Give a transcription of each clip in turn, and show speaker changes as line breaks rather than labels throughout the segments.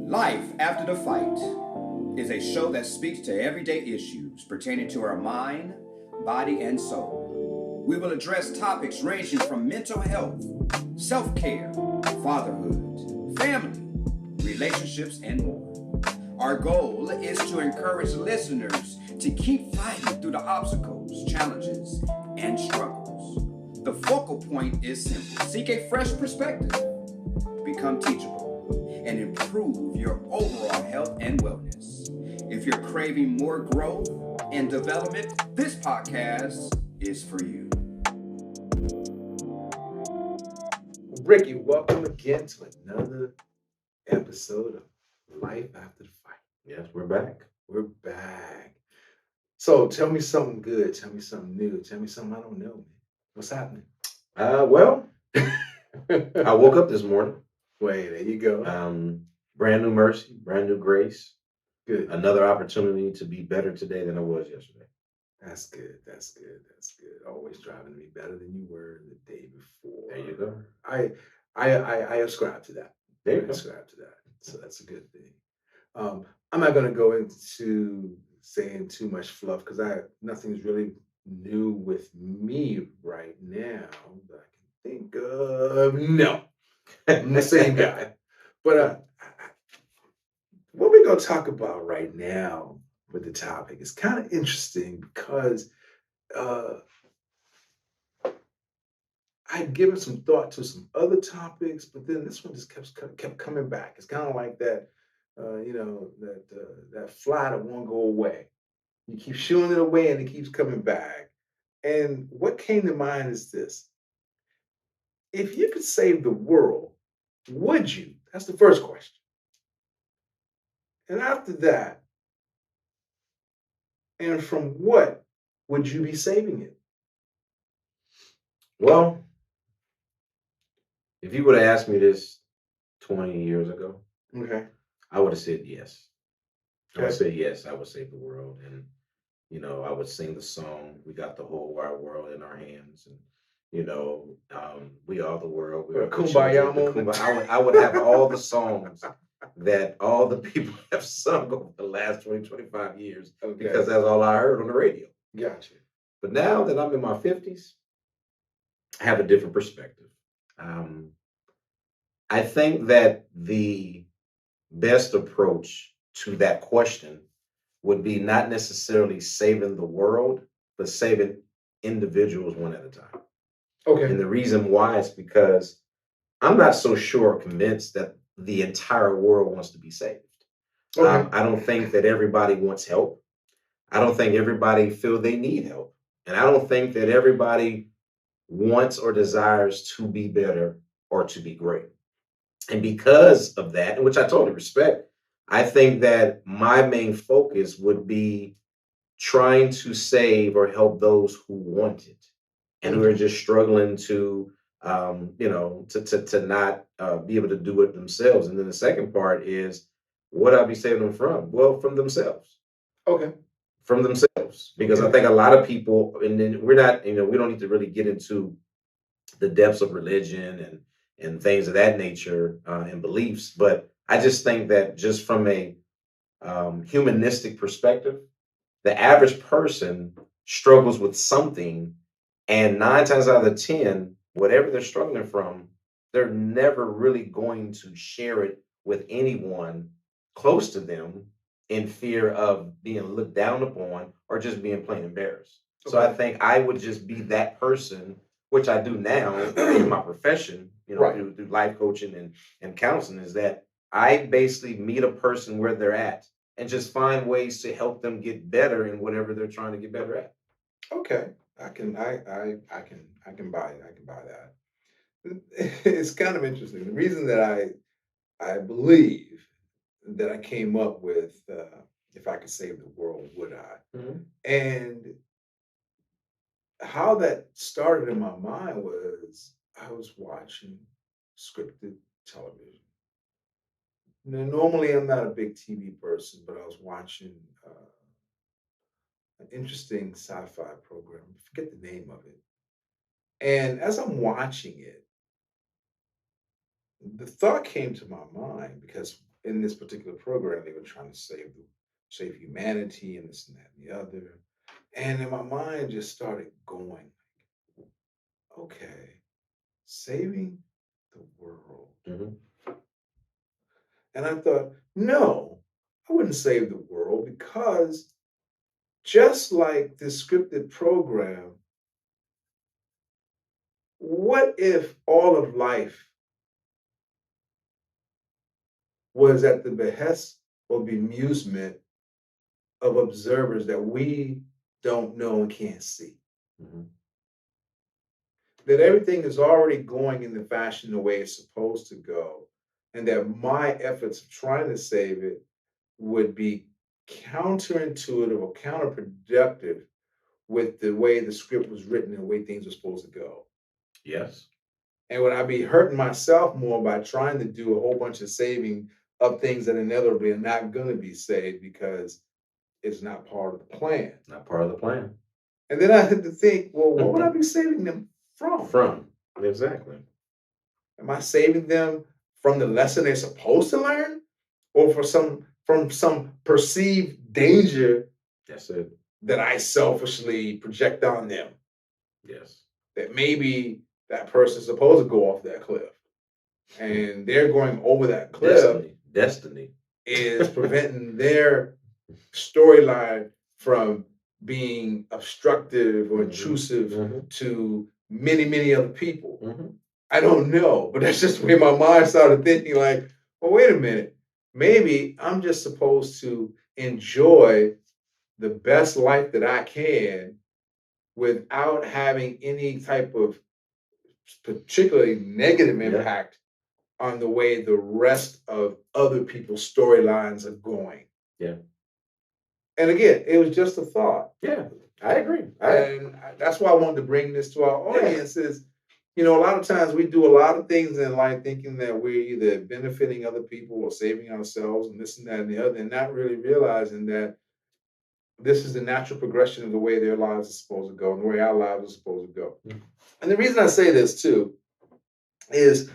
Life After the Fight is a show that speaks to everyday issues pertaining to our mind, body, and soul. We will address topics ranging from mental health, self care, fatherhood, family, relationships, and more. Our goal is to encourage listeners to keep fighting through the obstacles, challenges, and struggles. The focal point is simple: seek a fresh perspective, become teachable, and improve your overall health and wellness. If you're craving more growth and development, this podcast is for you.
Ricky, welcome again to another episode of Life After the Fight.
Yes, we're back.
We're back. So tell me something good. Tell me something new. Tell me something I don't know, man. What's happening?
Well, I woke up this morning.
Wait, there you go.
Brand new mercy, brand new grace.
Good.
Another opportunity to be better today than I was yesterday.
That's good. That's good. That's good. Always striving to be better than you were the day before.
There you go.
I ascribe to that.
There you
I
go.
ascribe to that. So that's a good thing. I'm not going to go into saying too much fluff because nothing's really new with me right now that I can think of. No, I'm the same guy. But what we're going to talk about right now with the topic is kind of interesting because I'd given some thought to some other topics, but then this one just kept coming back. It's kind of like that, that fly that won't go away. You keep shooing it away, and it keeps coming back. And what came to mind is this: if you could save the world, would you? That's the first question. And after that, and from what would you be saving it?
Well, if you would have asked me this 20 years ago,
Okay.
I would have said yes. I would
Okay.
say yes, I would save the world. And, I would sing the song, "We got the whole wide world in our hands." And, we are the world. We
Or
are the
Kumbaya
children.
moment.
I would have all the songs that all the people have sung over the last 20, 25 years
Okay.
because that's all I heard on the radio.
Gotcha.
But now that I'm in my 50s, I have a different perspective. I think that the best approach to that question would be not necessarily saving the world, but saving individuals one at a time.
Okay.
And the reason why is because I'm not so sure or convinced that the entire world wants to be saved.
Okay.
I don't think that everybody wants help. I don't think everybody feel they need help. And I don't think that everybody wants or desires to be better or to be great. And because of that, which I totally respect, I think that my main focus would be trying to save or help those who want it and who are just struggling to to not be able to do it themselves. And then the second part is, what I'll be saving them from? Well, from themselves.
Okay.
From themselves. Because I
Okay.
think a lot of people, and then we're not, we don't need to really get into the depths of religion and things of that nature and beliefs. But I just think that just from a humanistic perspective, the average person struggles with something, and 9 times out of 10, whatever they're struggling from, they're never really going to share it with anyone close to them in fear of being looked down upon or just being plain embarrassed. So I
Okay.
think I would just be that person, which I do now in my profession,
Right.
through life coaching and counseling, is that I basically meet a person where they're at and just find ways to help them get better in whatever they're trying to get better at.
Okay. I can buy it. I can buy that. It's kind of interesting. The reason that I believe that I came up with if I could save the world, would I?
Mhm.
And how that started in my mind was I was watching scripted television. Now, normally, I'm not a big TV person, but I was watching an interesting sci-fi program. I forget the name of it. And as I'm watching it, the thought came to my mind because in this particular program, they were trying to save humanity and this and that and the other. And in my mind just started going, okay, saving the world.
Mhm.
And I thought, no, I wouldn't save the world because just like this scripted program, what if all of life was at the behest or bemusement of observers that we don't know and can't see?
Mhm.
That everything is already going in the fashion the way it's supposed to go, and that my efforts of trying to save it would be counterintuitive or counterproductive with the way the script was written and the way things were supposed to go.
Yes.
And would I be hurting myself more by trying to do a whole bunch of saving of things that inevitably are not going to be saved because it's not part of the plan?
Not part of the plan.
And then I had to think, well, what would I be saving them from?
From. Exactly.
Am I saving them from the lesson they're supposed to learn, or from some perceived danger
That's it.
that I selfishly project on them?
Yes.
That maybe that person's supposed to go off that cliff, and they're going over that cliff
Destiny.
is preventing their storyline from being obstructive or intrusive
Mhm.
to many, many other people.
Mhm.
I don't know, but that's just the way my mind started thinking like, well, wait a minute. Maybe I'm just supposed to enjoy the best life that I can without having any type of particularly negative
Yeah.
impact on the way the rest of other people's storylines are going.
Yeah.
And again, it was just a thought.
Yeah. I agree.
And that's why I wanted to bring this to our audience is, a lot of times we do a lot of things in life thinking that we're either benefiting other people or saving ourselves and this and that and the other, and not really realizing that this is the natural progression of the way their lives are supposed to go and the way our lives are supposed to go.
Mhm.
And the reason I say this too is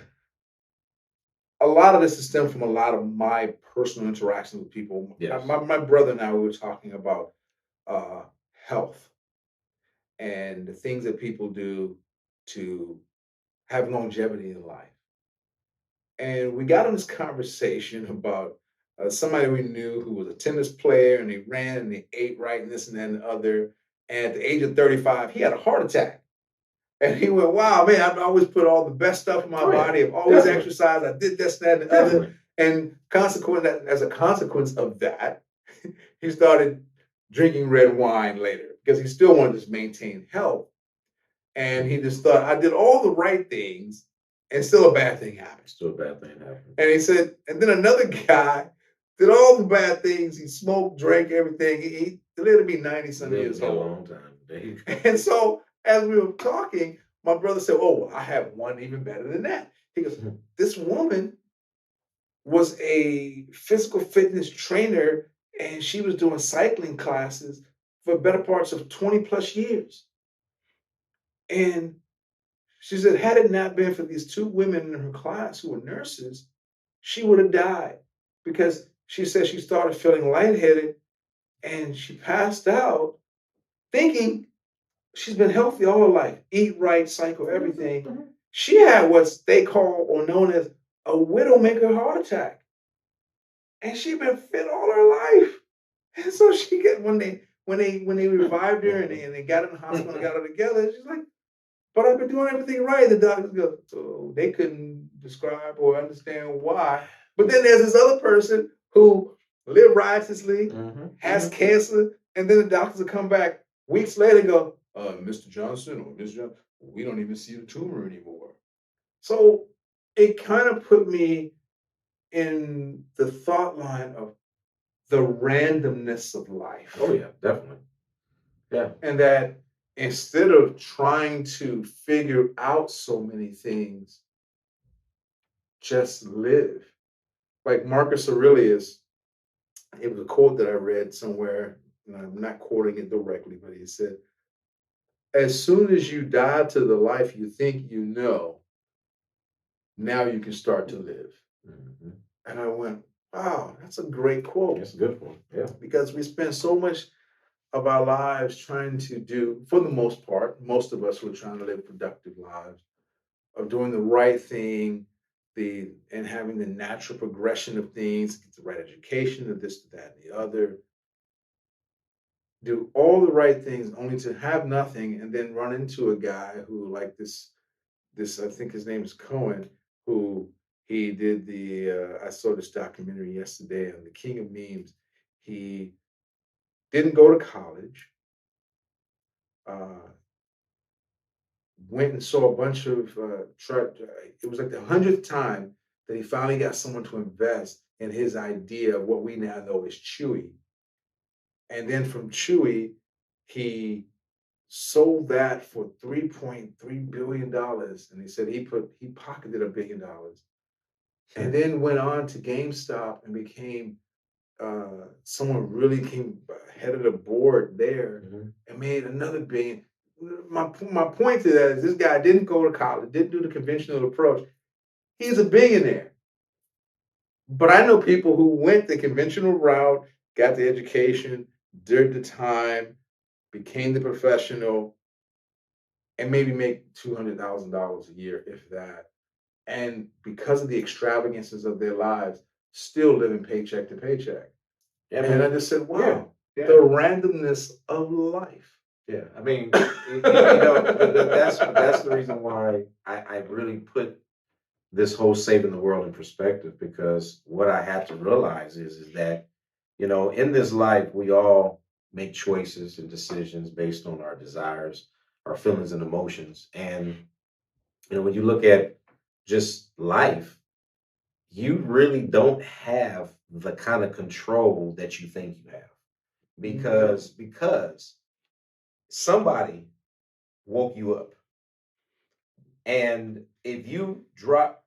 a lot of this is stemmed from a lot of my personal interactions with people.
Yes.
My brother and I, we were talking about health and the things that people do to have longevity in life. And we got in this conversation about somebody we knew who was a tennis player and he ran and he ate right and this and that and the other. And at the age of 35, he had a heart attack. And he went, wow, man, I've always put all the best stuff in my body. I've always exercised. I did this, that, and the other. And as a consequence of that, he started drinking red wine later because he still wanted to just maintain health. And he just thought, I did all the right things and still a bad thing happened.
Still a bad thing happened.
And he said, and then another guy did all the bad things. He smoked, drank, everything. He lived to be 90-some years old.
A long time.
And so as we were talking, my brother said, oh, well, I have one even better than that. He goes, this woman was a physical fitness trainer and she was doing cycling classes for better parts of 20 plus years. And she said, had it not been for these two women in her class who were nurses, she would have died because she said she started feeling lightheaded and she passed out thinking she's been healthy all her life, eat right, cycle, everything. She had what they call or known as a widowmaker heart attack. And she'd been fit all her life. And so she got when they revived her and they got in the hospital and got her together, she's like, but I've been doing everything right. The doctors go, so they couldn't describe or understand why. But then there's this other person who lived riotously, has cancer, and then the doctors will come back weeks later and go, Mr. Johnson or Ms. Johnson, we don't even see the tumor anymore. So it kind of put me in the thought line of the randomness of life.
Oh, yeah, definitely. Yeah.
And that instead of trying to figure out so many things, just live. Like Marcus Aurelius, it was a quote that I read somewhere, and I'm not quoting it directly, but he said, as soon as you die to the life you think you know, now you can start to live. And I went, Wow, that's a great quote.
That's a good one. Yeah.
Because we spend so much of our lives trying to do, for the most part, most of us who are trying to live productive lives, of doing the right thing, and having the natural progression of things, get the right education, of this, that, and the other, do all the right things only to have nothing and then run into a guy who, like this I think his name is Cohen, who he did I saw this documentary yesterday on the King of Memes. He didn't go to college, uh, went and saw a bunch of it was like the 100th time that he finally got someone to invest in his idea of what we now know as Chewy. And then from Chewy, he sold that for $3.3 billion. And he said he pocketed $1 billion. And then went on to GameStop and became someone really came head of the board there and made another billion. My point to that is this guy didn't go to college, didn't do the conventional approach. He's a billionaire. But I know people who went the conventional route, got the education, did the time, became the professional, and maybe make $200,000 a year, if that. And because of the extravagances of their lives, still living paycheck to paycheck.
Yeah,
And I just said, wow,
yeah.
the randomness of life.
Yeah, I mean, that's the reason why I really put this whole saving the world in perspective, because what I have to realize is that, in this life, we all make choices and decisions based on our desires, our feelings and emotions. And, when you look at just life, you really don't have the kind of control that you think you have, because somebody woke you up. And if you drop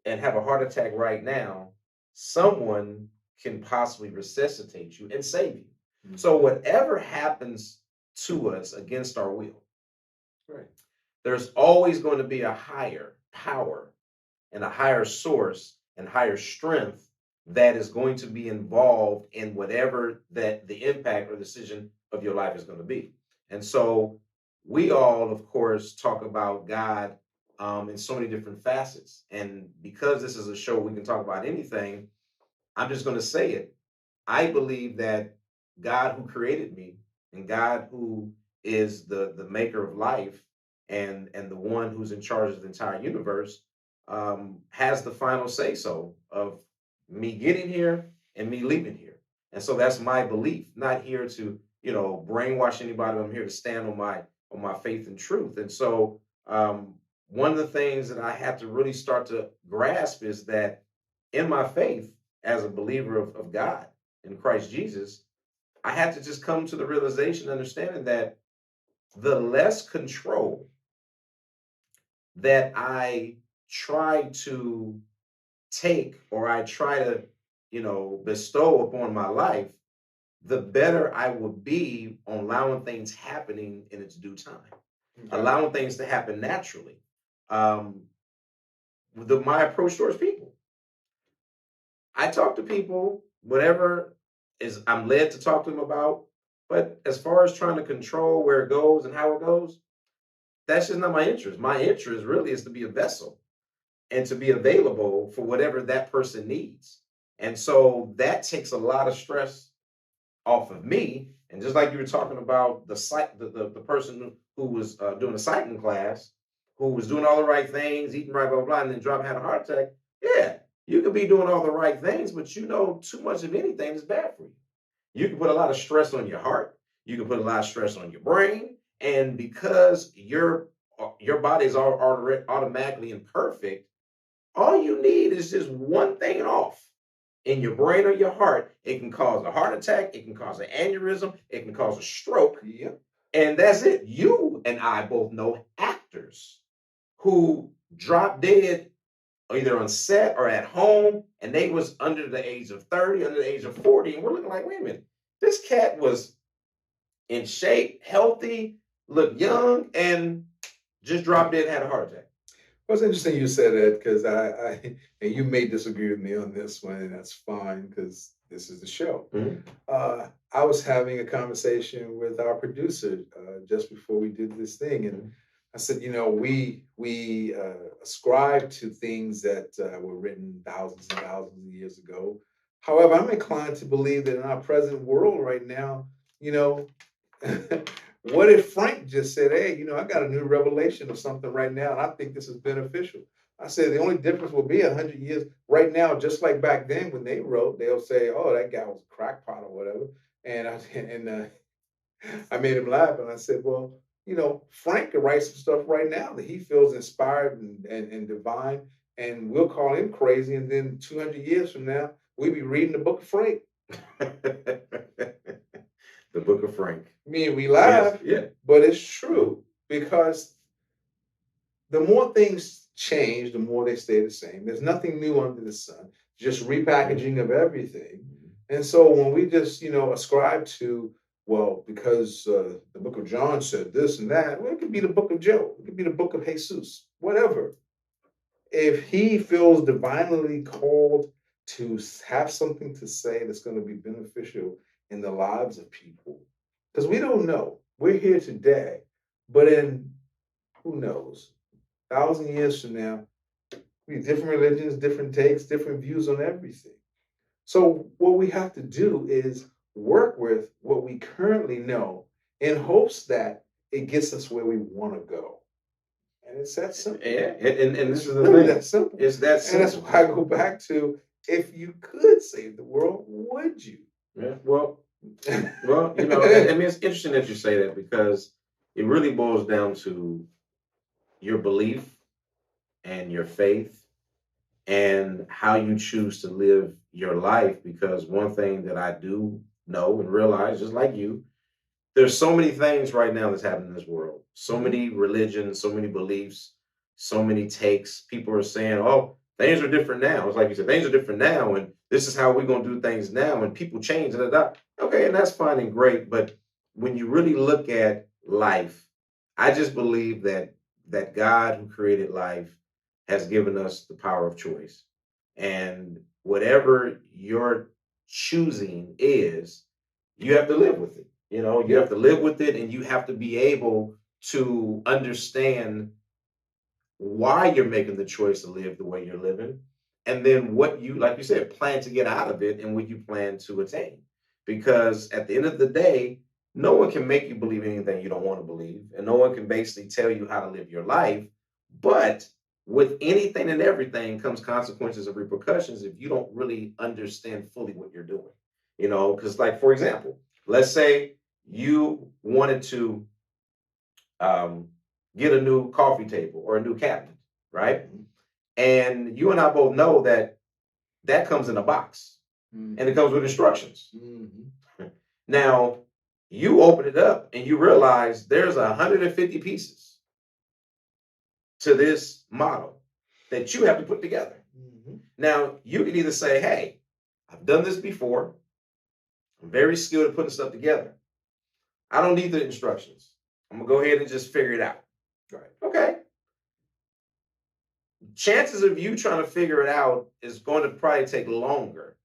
and have a heart attack right now, someone can possibly resuscitate you and save you. So whatever happens to us against our will,
Right.
there's always going to be a higher power and a higher source and higher strength that is going to be involved in whatever that the impact or decision of your life is going to be. And so we all, of course, talk about God in so many different facets. And because this is a show we can talk about anything, I'm just going to say it. I believe that God who created me, and God who is the maker of life, and the one who's in charge of the entire universe, has the final say so of me getting here and me leaving here. And so that's my belief. Not here to brainwash anybody. I'm here to stand on my faith and truth. And so one of the things that I have to really start to grasp is that in my faith as a believer of God in Christ Jesus, I had to just come to the realization, understanding that the less control that I try to take, or I try to, bestow upon my life, the better I will be on allowing things happening in its due time, allowing things to happen naturally. My approach towards people, I talk to people, whatever is I'm led to talk to them about. But as far as trying to control where it goes and how it goes, that's just not my interest. My interest really is to be a vessel and to be available for whatever that person needs. And so that takes a lot of stress off of me. And just like you were talking about the person who was doing a cycling class, who was doing all the right things, eating right, blah, blah, blah, and then had a heart attack. Yeah, you could be doing all the right things, but too much of anything is bad for you. You can put a lot of stress on your heart. You can put a lot of stress on your brain. And because your body is automatically imperfect, all you need is just one thing off in your brain or your heart. It can cause a heart attack. It can cause an aneurysm. It can cause a stroke.
Yep.
And that's it. You and I both know actors who drop dead either on set or at home, and they was under the age of 30, under the age of 40, and we're looking like, wait a minute, this cat was in shape, healthy, looked young, and just dropped dead and had a heart attack.
Well, it's interesting you said that because and you may disagree with me on this one, and that's fine because this is the show.
Mhm.
I was having a conversation with our producer just before we did this thing, and
Mhm.
I said, you know, we ascribe to things that were written thousands and thousands of years ago. However, I'm inclined to believe that in our present world right now, you know, what if Frank just said, "Hey, you know, I got a new revelation of something right now, and I think this is beneficial." I said the only difference will be 100 years right now, just like back then when they wrote, they'll say, "Oh, that guy was a crackpot or whatever," and I made him laugh, and I said, "Well, you know, Frank could write some stuff right now that he feels inspired and divine, and we'll call him crazy, and then 200 years from now, we'll be reading the book of Frank."
The Book of Frank.
I mean, we
Yes,
laugh,
yeah.
but it's true because the more things change, the more they stay the same. There's nothing new under the sun, just repackaging of everything. And so when we just, you know, ascribe to, well, because the book of John said this and that, well, it could be the book of Joe, it could be the book of Jesus, whatever. If he feels divinely called to have something to say that's going to be beneficial in the lives of people, because we don't know, we're here today, but in who knows, 1,000 years from now, we different religions, different takes, different views on everything. So what we have to do is work with what we currently know in hopes that it gets us where we want to go. And it's that simple.
Yeah, and this
It's
is the
really
thing.
that simple.
It's that
And that's
simple.
why I go back to, if you could save the world, would you?
Yeah. Well, you know, I mean, it's interesting that you say that because it really boils down to your belief and your faith and how you choose to live your life. Because one thing that I do know and realize, just like you, there's so many things right now that's happening in this world. So
Mhm.
many religions, so many beliefs, so many takes. People are saying, "Oh, things are different now." It's like you said, things are different now, and this is how we're gonna do things now. And people change. Da, da, da. Okay, and that's fine and great. But when you really look at life, I just believe that God who created life has given us the power of choice, and whatever your choosing is, you have to live with it. You know, you
Yeah.
have to live with it and you have to be able to understand why you're making the choice to live the way you're living. And then what you, like you said, plan to get out of it and what you plan to attain. Because at the end of the day, no one can make you believe anything you don't want to believe. And no one can basically tell you how to live your life. But with anything and everything comes consequences and repercussions if you don't really understand fully what you're doing. You know, because, like, for example, let's say you wanted to um, get a new coffee table or a new cabinet, right?
Mhm.
And you and I both know that that comes in a box and it
Mhm.
comes with instructions.
Mhm.
Now, you open it up and you realize there's 150 pieces to this model that you have to put together.
Mhm.
Now, you can either say, "Hey, I've done this before. I'm very skilled at putting stuff together. I don't need the instructions. I'm going to go ahead and just figure it out."
Right.
Okay. Chances of you trying to figure it out is going to probably take longer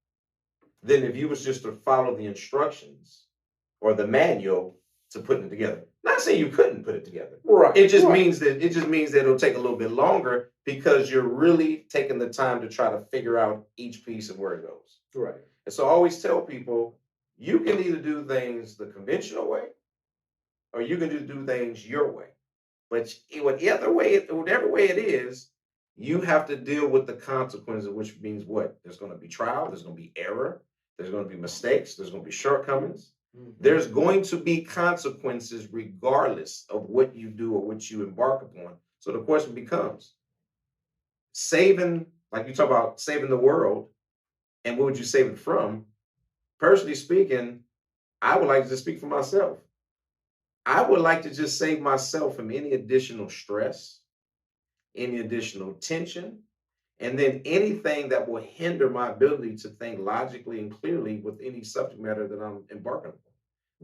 than if you was just to follow the instructions or the manual to putting it together. Not saying you couldn't put it together.
Right.
It just
Right.
means that it'll take a little bit longer because you're really taking the time to try to figure out each piece and where it goes.
Right.
And so I always tell people you can either do things the conventional way or you can do things your way. But whatever way it is, you have to deal with the consequences, which means what? There's going to be trial, there's going to be error, there's going to be mistakes, there's going to be shortcomings.
Mhm.
There's going to be consequences regardless of what you do or what you embark upon. So the question becomes saving, like you talk about saving the world, and what would you save it from? Personally speaking, I would like to just speak for myself. I would like to just save myself from any additional stress, any additional tension, and then anything that will hinder my ability to think logically and clearly with any subject matter that I'm embarking upon.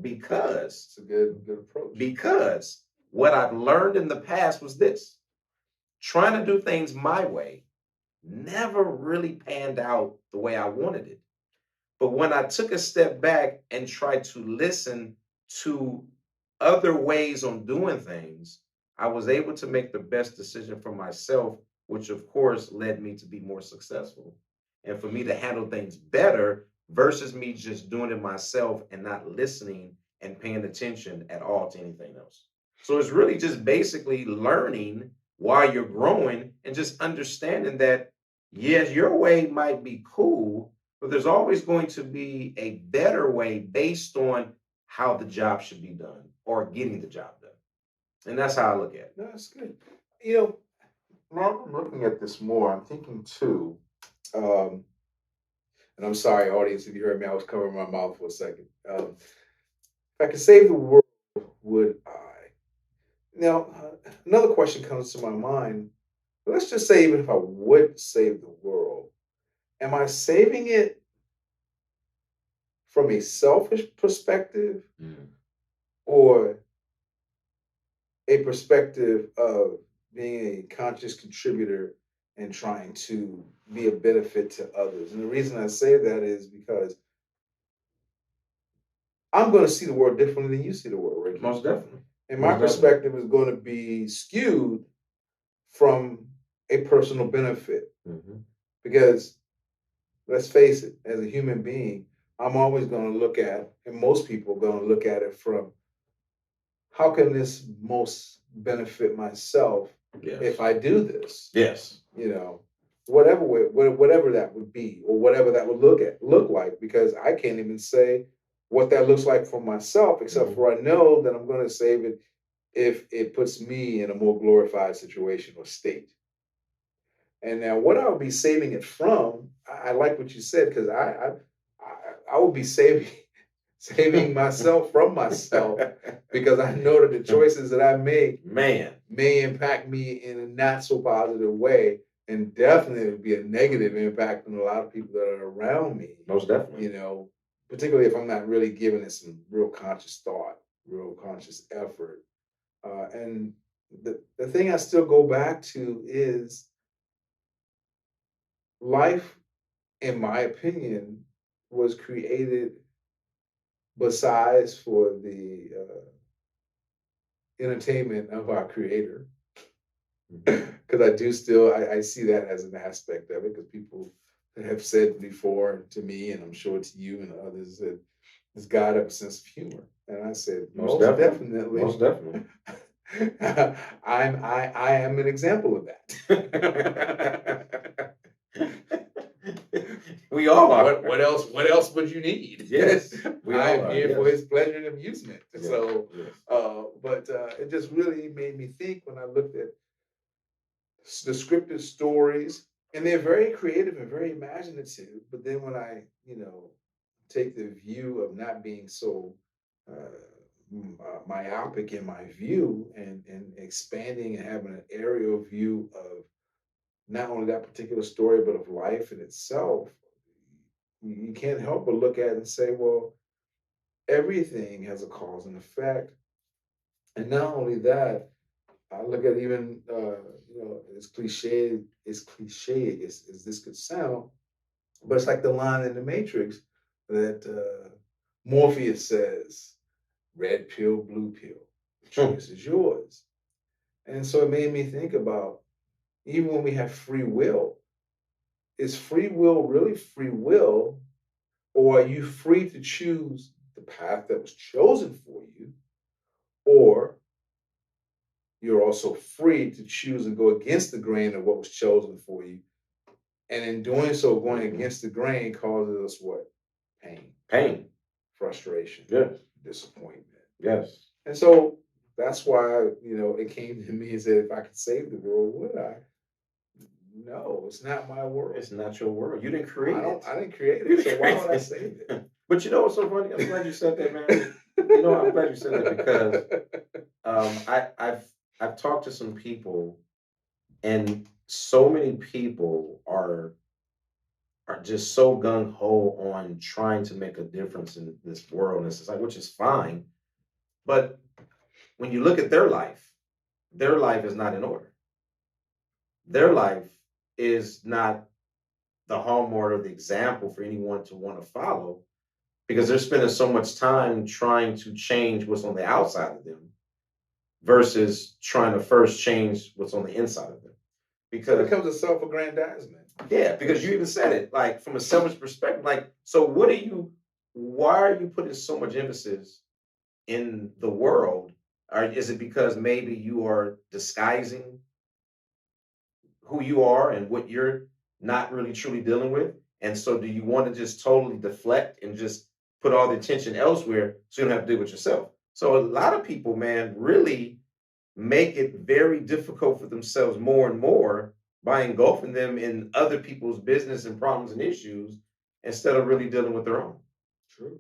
Because
It's a good approach.
because what I've learned in the past was this. trying to do things my way never really panned out the way I wanted it. But when I took a step back and tried to listen to other ways on doing things, I was able to make the best decision for myself, which of course led me to be more successful and for me to handle things better versus me just doing it myself and not listening and paying attention at all to anything else. So it's really just basically learning while you're growing and just understanding that, yes, your way might be cool, but there's always going to be a better way based on how the job should be done or getting the job done. And that's how I look at it.
No, that's good. You know, now I'm looking at this more. I'm thinking too, um, and I'm sorry, audience, if you heard me, I was covering my mouth for a second. If I could save the world, would I? Now, another question comes to my mind. Let's just say, even if I would save the world, am I saving it from a selfish perspective or a perspective of being a conscious contributor and trying to be a benefit to others? And the reason I say that is because I'm going to see the world differently than you see the world, Ricky.
Most definitely.
And my perspective is going to be skewed from a personal benefit. Because let's face it, as a human being, I'm always going to look at, and most people are going to look at it from, how can this most benefit myself if I do this?
Yes.
You know, whatever way, whatever that would be, or whatever that would look like, because I can't even say what that looks like for myself, except for I know that I'm going to save it if it puts me in a more glorified situation or state. And now, what I would be saving it from, I like what you said, because I would be saving myself from myself, because I know that the choices that I make may impact me in a not so positive way, and definitely be a negative impact on a lot of people that are around me.
Most definitely.
You know, particularly if I'm not really giving it some real conscious thought, real conscious effort. And the thing I still go back to is life, in my opinion, was created besides for the entertainment of our creator. Because I do still, I see that as an aspect of it, because people have said before to me, and I'm sure to you and others, that does God have a sense of humor? And I said, most definitely.
Most definitely.
I am an example of that.
We all are.
What else would you need?
Yes.
I am here for his pleasure and amusement.
Yes.
So, but it just really made me think when I looked at the scripted stories, and they're very creative and very imaginative. But then when I, take the view of not being so myopic in my view, and expanding and having an aerial view of not only that particular story, but of life in itself, you can't help but look at it and say, well, everything has a cause and effect. And not only that, I look at even, as cliche as this could sound, but it's like the line in The Matrix that Morpheus says, red pill, blue pill, the choice is yours. And so it made me think about, even when we have free will, is free will really free will? Or are you free to choose the path that was chosen for you? Or you're also free to choose and go against the grain of what was chosen for you. And in doing so, going against the grain causes us what? Pain. Frustration.
Yes.
Disappointment.
Yes.
And so that's why, it came to me and said, if I could save the world, would I? No, it's not my world.
It's not your world. You didn't create it.
I didn't create it, so why would I save it?
But you know what's so funny? I'm glad you said that, man. I'm glad you said that, because I've talked to some people, and so many people are just so gung ho on trying to make a difference in this world and society, which is fine. But when you look at their life is not in order. their life is not the hallmark or the example for anyone to want to follow because they're spending so much time trying to change what's on the outside of them versus trying to first change what's on the inside of them.
So it
Because
becomes a self-aggrandizement.
yeah, because you even said it, like from a selfish perspective, like so why are you putting so much emphasis in the world? Or is it because maybe you are disguising who you are and what you're not really truly dealing with? And so do you want to just totally deflect and just put all the attention elsewhere so you don't have to deal with yourself? So a lot of people, man, really make it very difficult for themselves more and more by engulfing them in other people's business and problems and issues instead of really dealing with their own.
True.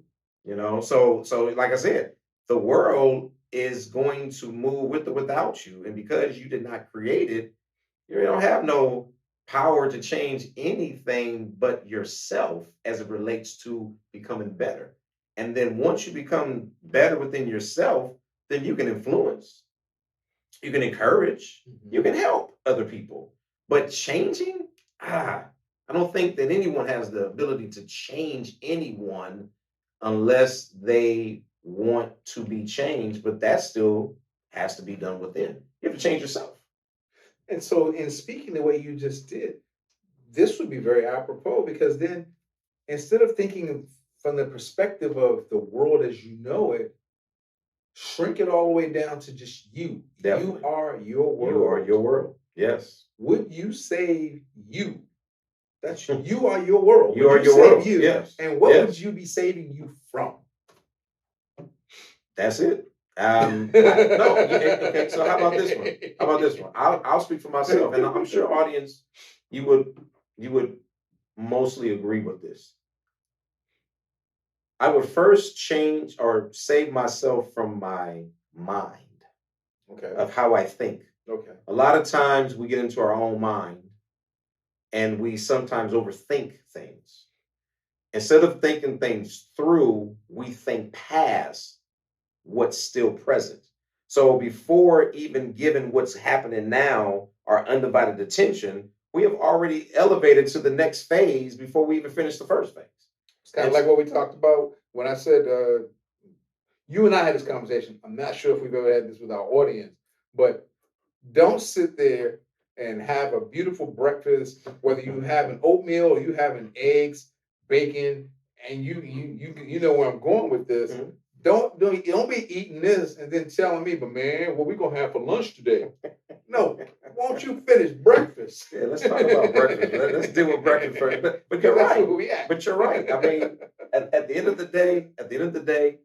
So like I said, the world is going to move with or without you, and because you did not create it, you don't have no power to change anything but yourself as it relates to becoming better. And then once you become better within yourself, then you can influence, you can encourage, you can help other people. But changing, I don't think that anyone has the ability to change anyone unless they want to be changed, but that still has to be done within. You have to change yourself.
And so, in speaking the way you just did, this would be very apropos because then instead of thinking from the perspective of the world as you know it, shrink it all the way down to just you.
Definitely.
You are your world.
You are your world. Yes.
Would you save you? That's you are your world.
You
Would
are your
save
world.
You?
Yes.
And what
Yes.
would you be saving you from?
That's it. No. Okay. So how about this one? How about this one? I'll speak for myself, and I'm sure audience, you would mostly agree with this. I would first change or save myself from my mind
Okay.
of how I think.
Okay.
A lot of times we get into our own mind and we sometimes overthink things. Instead of thinking things through, we think past what's still present. So before even giving what's happening now our undivided attention, we have already elevated to the next phase before we even finish the first phase.
It's kind of like what we talked about when I said, you and I had this conversation. I'm not sure if we've ever had this with our audience, but don't sit there and have a beautiful breakfast, whether you have an oatmeal or you have an eggs, bacon, and you know where I'm going with this.
Mm-hmm.
Don't be eating this and then telling me, but man, what we gonna have for lunch today? No, won't you finish breakfast?
Yeah, let's talk about breakfast. Let's deal with breakfast first. But you're
That's
right.
where we at.
But you're right. I mean, at the end of the day,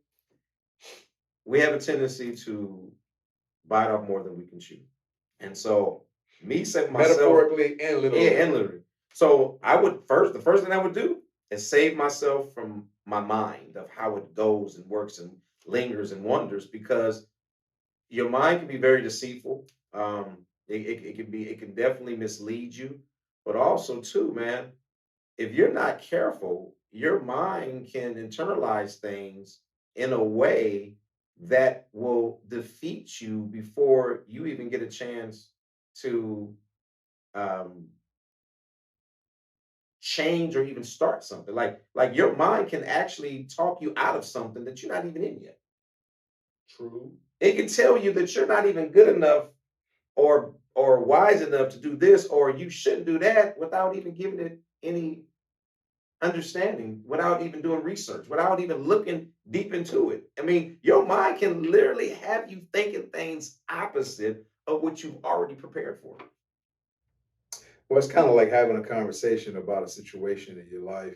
we have a tendency to bite off more than we can chew. And so me saving myself
metaphorically and literally.
Yeah, and literally. So the first thing I would do is save myself from my mind of how it goes and works and lingers and wanders, because your mind can be very deceitful. It can definitely mislead you, but also too, man, if you're not careful, your mind can internalize things in a way that will defeat you before you even get a chance to um, change or even start something. Like your mind can actually talk you out of something that you're not even in yet.
True.
It can tell you that you're not even good enough or wise enough to do this, or you shouldn't do that, without even giving it any understanding, without even doing research, without even looking deep into it. I mean, your mind can literally have you thinking things opposite of what you've already prepared for.
Well, it's kind of like having a conversation about a situation in your life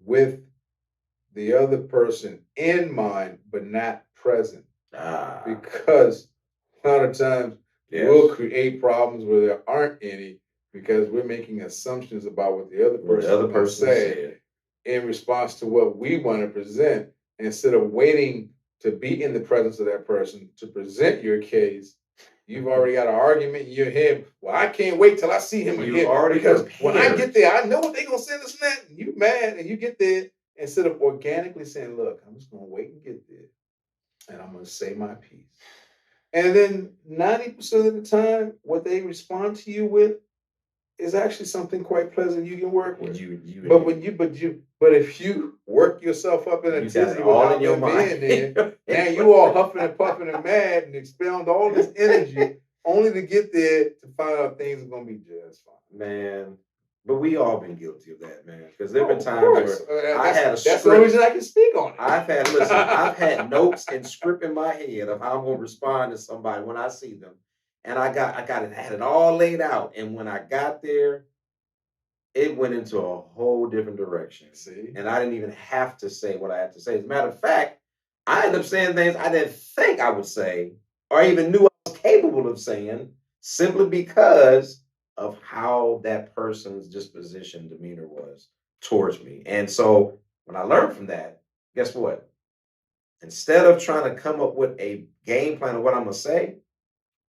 with the other person in mind, but not present. Because a lot of times we'll create problems where there aren't any, because we're making assumptions about what the other person say in response to what we want to present, instead of waiting to be in the presence of that person to present your case. You've already got an argument in your head. Well, I can't wait till I see him again, because when I get there, I know what they're gonna say this and that. And you mad, and you get there instead of organically saying, "Look, I'm just gonna wait and get there, and I'm gonna say my piece." And then 90% of the time, what they respond to you with is actually something quite pleasant you can work with. But if you work yourself up in a
You got it
tizzy
all
without
in your
them being
mind.
there, now you all huffing and puffing and mad and expend all this energy only to get there to find out things are gonna be just fine.
Man, but we all been guilty of that, man. Because there have been
Of
times
course.
where I had a
that's the only
script.
reason I can speak on it.
I've had notes and script in my head of how I'm gonna respond to somebody when I see them. And I had it all laid out. And when I got there, it went into a whole different direction.
See?
And I didn't even have to say what I had to say. As a matter of fact, I ended up saying things I didn't think I would say or even knew I was capable of saying simply because of how that person's disposition, demeanor was towards me. And so when I learned from that, guess what? Instead of trying to come up with a game plan of what I'm going to say,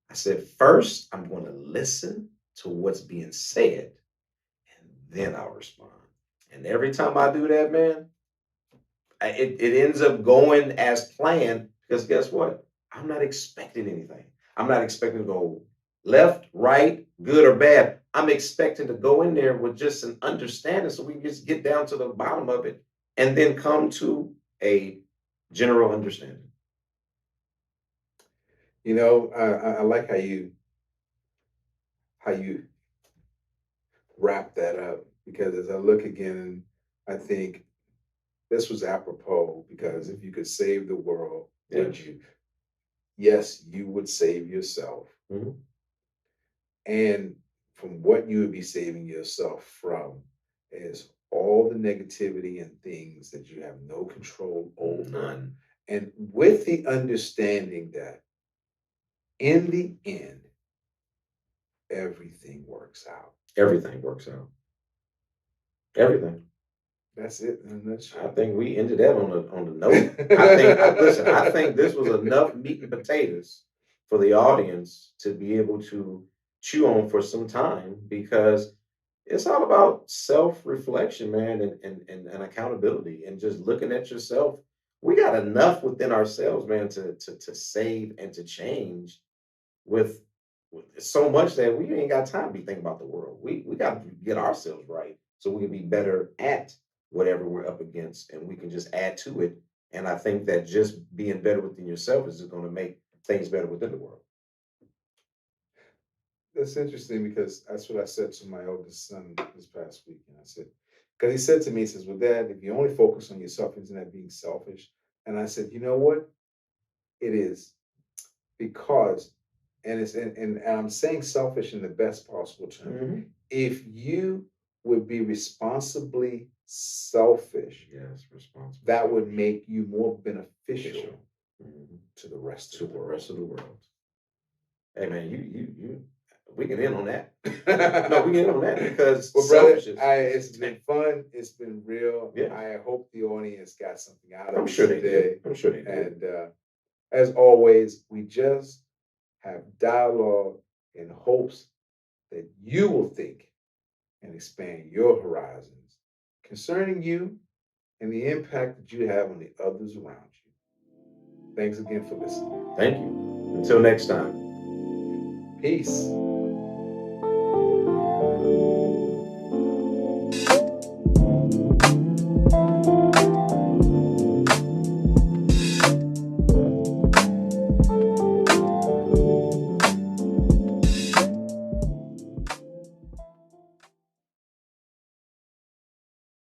I said, first, I'm going to listen to what's being said, and then I'll respond. And every time I do that, man, it ends up going as planned because guess what? I'm not expecting anything. I'm not expecting to go left, right, good or bad. I'm expecting to go in there with just an understanding so we can just get down to the bottom of it and then come to a general understanding.
You know, I like how you wrap that up, because as I look again, I think this was apropos, because if you could save the world, would you? Yes, you would save yourself.
Mhm.
And from what you would be saving yourself from is all the negativity and things that you have no control over.
None.
And with the understanding that in the end, everything works out.
Everything works out. Everything.
That's it.
I think we ended that on the note. I think this was enough meat and potatoes for the audience to be able to chew on for some time, because it's all about self-reflection, man, and accountability and just looking at yourself. We got enough within ourselves, man, to save and to change with so much that we ain't got time to be thinking about the world. We got to get ourselves right so we can be better at whatever we're up against, and we can just add to it. And I think that just being better within yourself is just going to make things better within the world.
That's interesting, because that's what I said to my oldest son this past weekend. I said, because he said to me, he says, well, Dad, if you only focus on yourself, isn't that being selfish? And I said, you know what? It is. Because, and I'm saying selfish in the best possible term.
Mm-hmm.
If you would be responsibly selfish,
Yes, responsible.
that would make you more beneficial
Mm-hmm.
to the rest
To
of the
the
world.
rest of the world. Hey man, you we can end on that. No, we can end on that because
Well, brother,
selfishness.
it's been fun. It's been real.
Yeah.
I hope the audience got something out of
I'm
it
sure they
today.
did. I'm sure they did.
And as always, we just have dialogue in hopes that you will think and expand your horizons concerning you and the impact that you have on the others around you. Thanks again for listening.
Thank you. Until next time.
Peace.